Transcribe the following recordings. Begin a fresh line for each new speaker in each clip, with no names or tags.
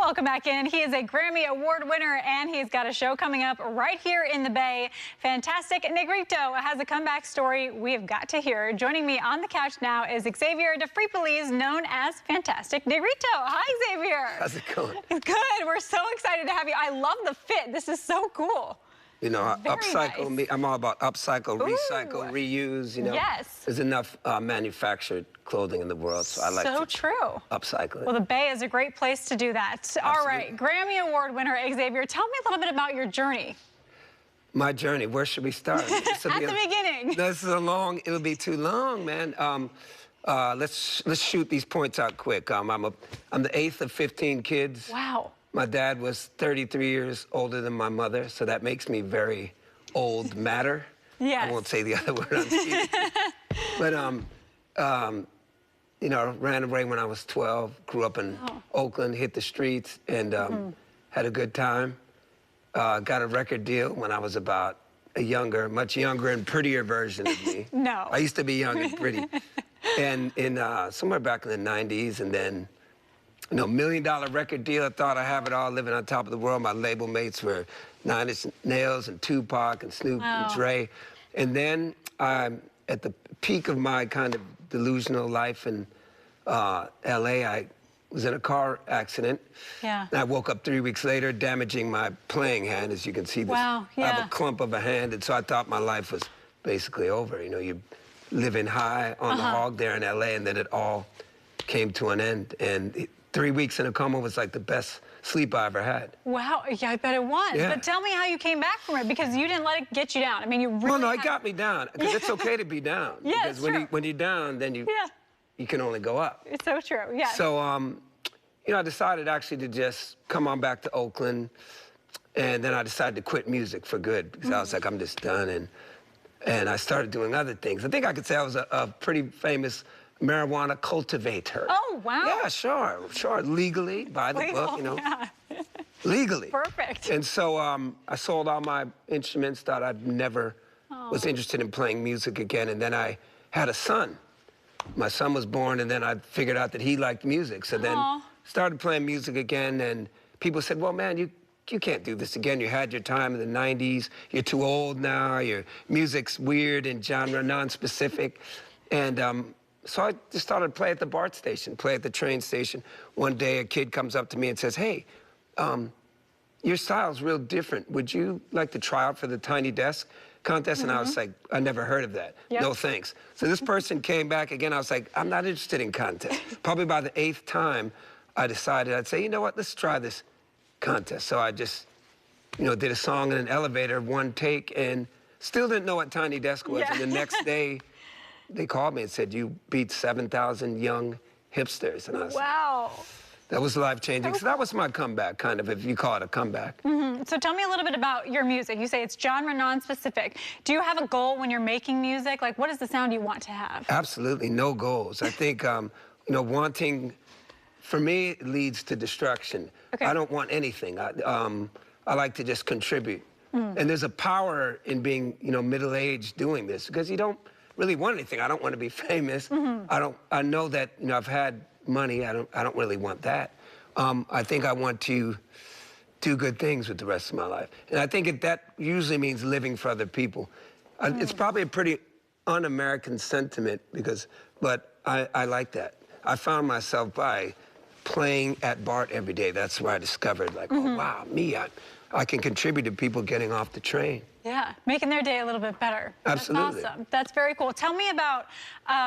Welcome back in. He is a Grammy Award winner, and he's got a show coming up right here in the Bay. Fantastic Negrito has a comeback story we have got to hear. Joining me on the couch now is Xavier DeFripolis, known as Fantastic Negrito. Hi, Xavier.
How's it going?
Good. We're so excited to have you. I love the fit. This is so cool.
You know, upcycle,
nice.
I'm all about upcycle, recycle, reuse, you know.
Yes.
There's enough manufactured clothing in the world, so I like to upcycle it.
Well, the Bay is a great place to do that.
Absolutely.
All right, Grammy Award winner Xavier, tell me a little bit about your journey.
My journey, where should we start?
At the beginning.
This is it'll be too long, man. Let's shoot these points out quick. I'm the 8th of 15 kids.
Wow.
My dad was 33 years older than my mother, so that makes me very old matter.
Yes.
I won't say the other word on TV. But, you know, ran away when I was 12, grew up in Oakland, hit the streets, and had a good time. Got a record deal when I was about much younger and prettier version of me.
No.
I used to be young and pretty. And in somewhere back in the 90s, and then, you know, $1 million record deal. I thought I have it all, living on top of the world. My label mates were Nine Inch Nails and Tupac and Snoop and Dre. And then at the peak of my kind of delusional life in L.A., I was in a car accident.
Yeah.
And I woke up 3 weeks later, damaging my playing hand. As you can see,
Wow, yeah.
I have a clump of a hand, and so I thought my life was basically over. You know, you living high on the hog there in L.A., and then it all came to an end. And 3 weeks in a coma was like the best sleep I ever had.
Wow, yeah, I bet it was.
Yeah.
But tell me how you came back from it, because you didn't let it get you down. I mean, you really
Well, no, it got me down, because it's okay to be down.
Yeah,
because when you're down, then you can only go up.
It's so true, yeah.
So, you know, I decided actually to just come on back to Oakland, and then I decided to quit music for good, because I was like, I'm just done, and I started doing other things. I think I could say I was a pretty famous marijuana cultivator.
Oh, wow.
Yeah, sure, legally, by the book, you know.
Yeah.
Legally.
Perfect.
And so I sold all my instruments, thought I'd never was interested in playing music again, and then I had a son. My son was born, and then I figured out that he liked music, so then started playing music again, and people said, well, man, you can't do this again. You had your time in the 90s. You're too old now. Your music's weird and genre non-specific. And so I just started to play at the BART station, play at the train station. One day a kid comes up to me and says, hey, your style's real different. Would you like to try out for the Tiny Desk contest? And I was like, I never heard of that. No thanks. So this person came back again. I was like, I'm not interested in contests. Probably by the 8th time, I decided I'd say, you know what, let's try this contest. So I just, you know, did a song in an elevator, one take, and still didn't know what Tiny Desk was. And the next day, they called me and said, you beat 7,000 young hipsters. And I was
wow.
That was life-changing. So that was my comeback, kind of, if you call it a comeback.
So tell me a little bit about your music. You say it's genre non-specific. Do you have a goal when you're making music? Like, what is the sound you want to have?
Absolutely no goals. I think, you know, wanting, for me, it leads to destruction.
Okay.
I don't want anything. I like to just contribute. And there's a power in being, you know, middle-aged doing this, because you don't really want anything. I don't want to be famous. I know that, you know, I've had money. I don't really want that. I think I want to do good things with the rest of my life. And I think that usually means living for other people. It's probably a pretty un-American sentiment, but I like that. I found myself by playing at BART every day. That's where I discovered, like, oh, wow, me, I can contribute to people getting off the train.
Yeah, making their day a little bit better.
Absolutely.
That's awesome. That's very cool. Tell me about,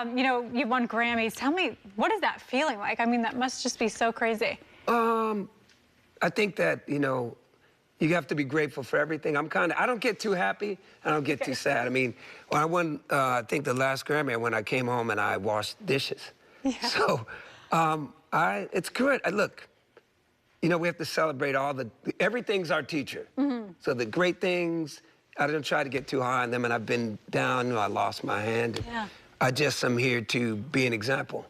you know, you won Grammys. Tell me, what is that feeling like? I mean, that must just be so crazy.
I think that, you know, you have to be grateful for everything. I don't get too happy, I don't get too sad. I mean, when I won, I think the last Grammy, when I came home and I washed dishes. Yeah. So, it's good. Look, you know, we have to celebrate everything's our teacher. So the great things, I don't try to get too high on them, and I've been down, you know, I lost my hand. I just am here to be an example.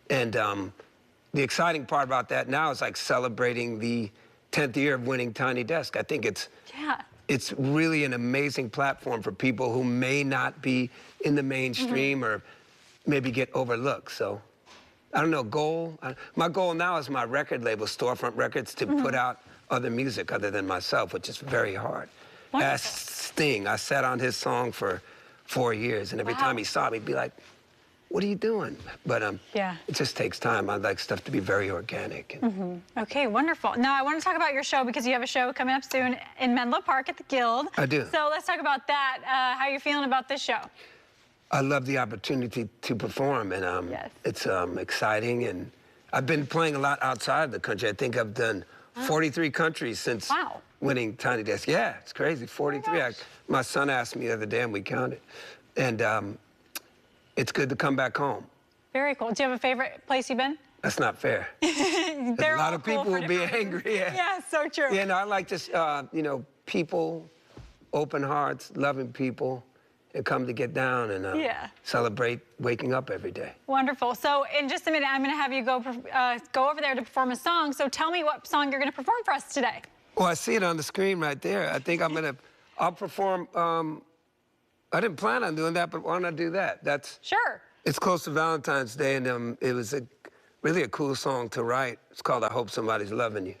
And the exciting part about that now is like celebrating the 10th year of winning Tiny Desk. I think it's really an amazing platform for people who may not be in the mainstream or maybe get overlooked. So I don't know, goal. My goal now is my record label, Storefront Records, to put out other music other than myself, which is very hard.
Wonderful.
As Sting, I sat on his song for 4 years, and every time he saw me, he'd be like, what are you doing? But
Yeah.
it just takes time. I like stuff to be very organic.
Okay, wonderful. Now, I want to talk about your show because you have a show coming up soon in Menlo Park at the Guild.
I do.
So let's talk about that. How are you feeling about this show?
I love the opportunity to perform, and
Yes.
it's exciting. And I've been playing a lot outside the country. I think I've done 43 countries since
Wow.
winning Tiny Desk. Yeah, it's crazy, 43.
gosh.
My son asked me the other day, and we counted. And it's good to come back home.
Very cool. Do you have a favorite place you've been?
That's not fair.
They're
A lot
all
of
cool
people
for
will be
different
angry.
reasons. Yeah, so true.
Yeah, no, I like just, people, open hearts, loving people, and come to get down and
Yeah.
celebrate waking up every day.
Wonderful. So in just a minute, I'm going to have you go over there to perform a song. So tell me what song you're going to perform for us today.
Well, I see it on the screen right there. I think I'll perform, I didn't plan on doing that, but why don't I do that?
Sure.
It's close to Valentine's Day, and it was really a cool song to write. It's called I Hope Somebody's Loving You.